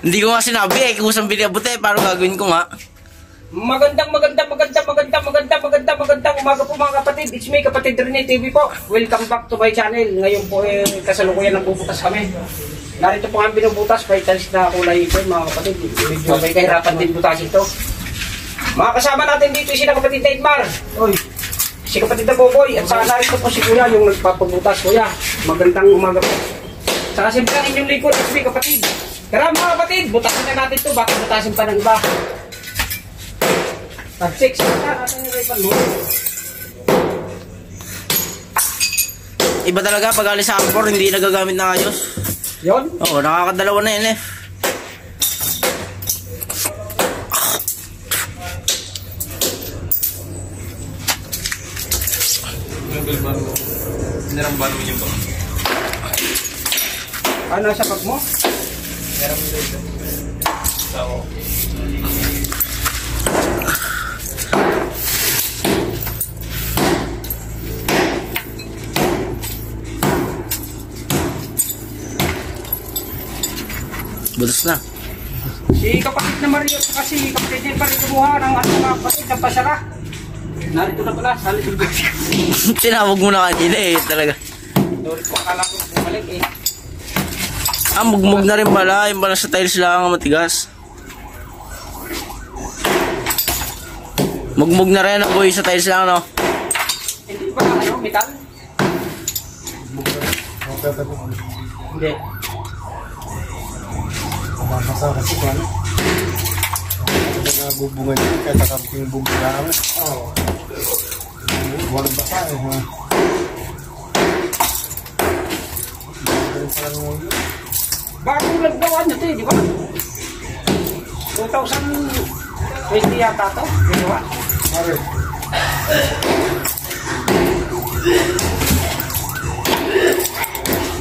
Hindi ko nga sinabi eh, kung saan pinabot eh, paano gagawin ko nga? Magandang umaga po mga kapatid. It's me, Kapatid Rene TV po. Welcome back to my channel. Ngayon po kasalukuyan nagbubutas kami. Narito po ang binubutas, vitals na kulay ito mga kapatid. Medyo may kahirapan din butas ito. Mga kasama natin dito si Kapatid Edmar. Oy, si Kapatid na Boboy. At saka narito po si Kuya yung nagpapabutas. Kuya, magandang umaga po. Saka siyempre ang inyong likod, it's me, Kapatid. Tara mga kapatid, butasin na natin ito. Bakit butasin pa ng iba? Tag-6 na natin yung ribbon mo. Iba talaga pag alis sa ampor, hindi nagagamit na ayos. Yun? Oo, nakakadalawa na yun eh. Niramban mo niyo ba? Ano sa pag mo? Meron mo dito. So, Butas na. Si Kapatid na Mario kasi Kapatid din pa rin kumuha ng ating mga kapatid ng pasara. Narito na pala, salit yung bag. Tinawag mo na kanina eh, talaga. Sorry po, akala ko bumalik eh. Ah, mugmug na rin pala, yung pala sa tiles lang ang matigas. Mugmug na rin ang boy sa tiles lang, no? Hindi ba ano, metal? Hindi. Masa kasi ko ano. Bubungan din kahit nakabuking bubungan. Oo. Walang basa eh. Bago naggawa niyo ito eh, di ba? 2020 yata ito, di ba? Mare.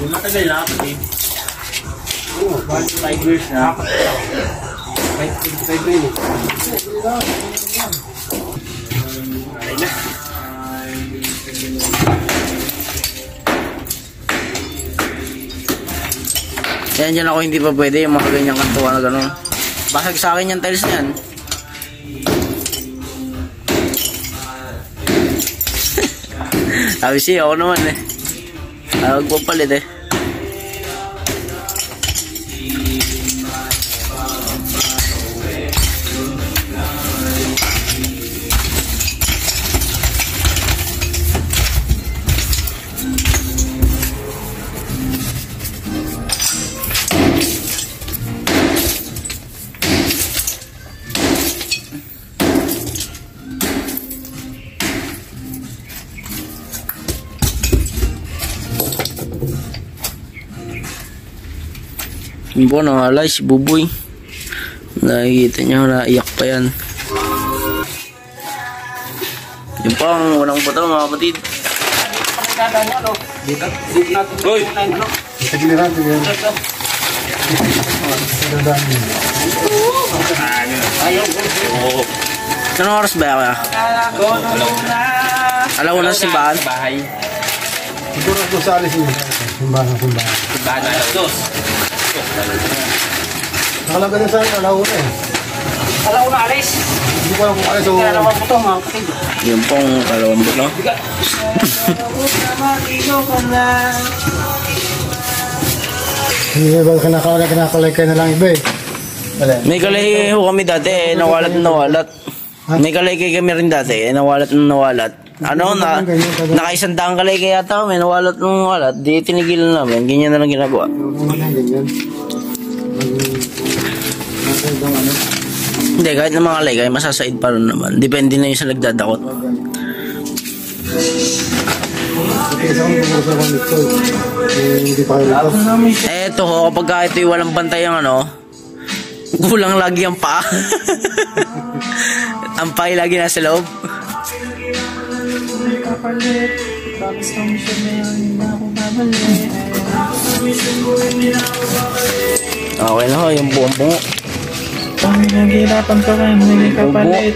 Yung matagal na kapatid. Oo, 5 years na. 25 na yun eh. Alay na. Yan dyan ako hindi pa pwede yung mga ganyang kantuwa na gano'n. Basag sa akin yung tiles na yan. Sabi siya ako naman eh. Huwag po palit eh. Yun po, nangalay si Buboy. Nakikita nyo, naiyak pa yan. Yun po ang unang buto mga kapatid. Dito natin. Uy! Sa giliran, sa giliran. Anong oras ba kaya? Alaw na sa simbahan? bahay. Siguro ako sa alis niyo. Simbahan. Bahan na alas 2. Nakalaga din sa alauna eh. Alaw na alis. Hindi ko alam kung alis o... Kaya naman po ito mga kapatid. Yun pong kalawang buto. Hindi ba kinakalay na lang iba eh. Wala. May kalay ho kami dati eh, nawalat na nawalat. May kalay kami rin dati eh, nawalat na nawalat. Ano na, nakaisandang kalay kaya yata kami, nawalat na nawalat. Di tinigilan namin, ganyan na lang ginagawa. Hindi, kahit na mga kalay, kaya masasaid pa rin naman. Depende na yung sa nagdadakot. Hindi pa kayo ito. Eh, ito ho, kapag kahit ito'y walang bantay ang ano, kulang lagi ang paa. Ang paa lagi nasa loob. Okay na ho, yung buong bungo. Kami naghihirapan pa kayo, hindi kapalit.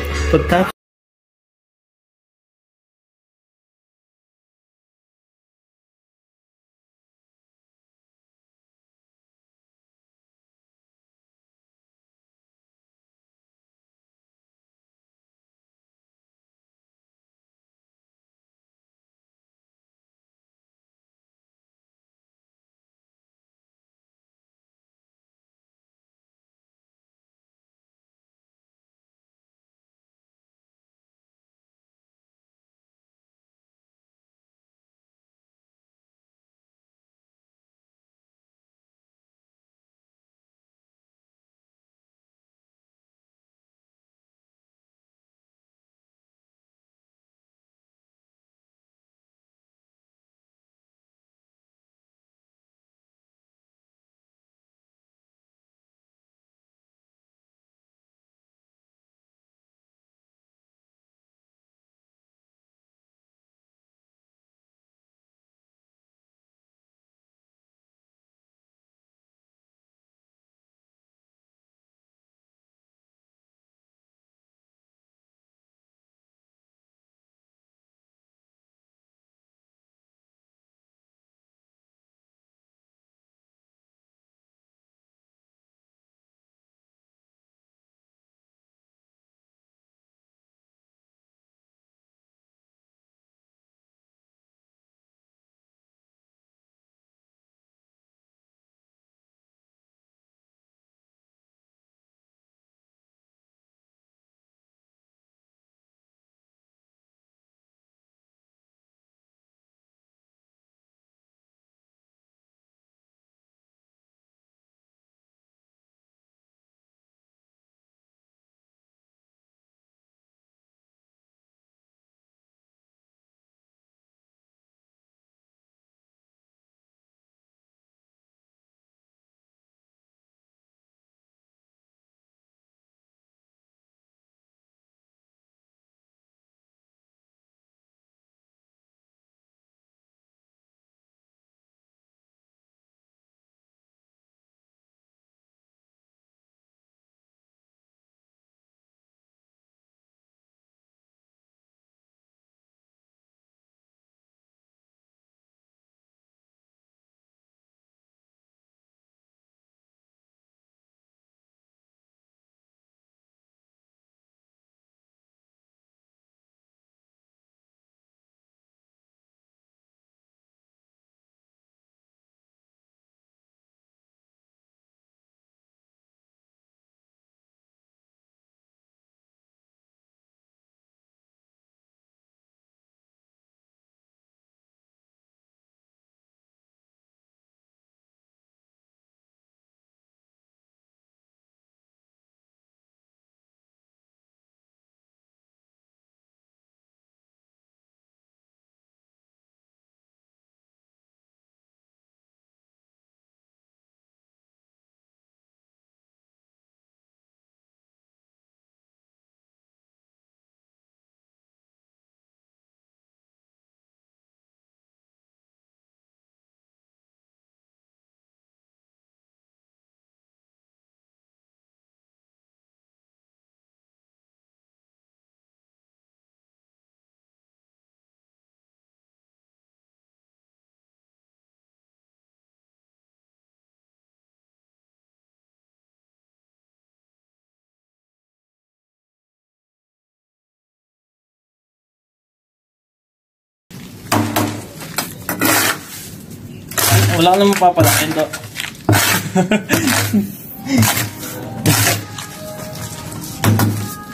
Wala ka naman papalakin to.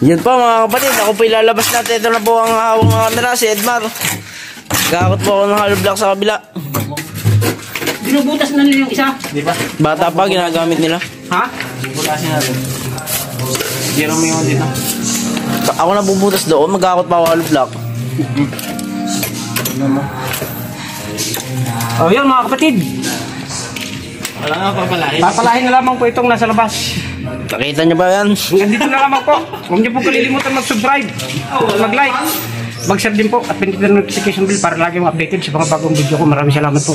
Yun po mga kapatid, ako po ilalabas natin. Ito na po ang hawang mga camera, si Edmar. Gakot po ako ng hollow block sa kabila. Binubutas na nila yung isa. Di ba? Bata pa, ginagamit nila. Ha? Butasin natin. Zero mo yung dito. Ako na bubutas doon, magkakot pa ako hollow block. Oh, yun mga kapatid. Wala nga papalakin. Papalahin na lamang po itong nasa labas. Nakita niyo ba yan? Hanggang dito na lamang po. Huwag niyo po kalilimutan mag-subscribe, mag-like, mag-share din po at pindutin ang notification bell para lagi mong updated sa mga bagong video ko. Maraming salamat po.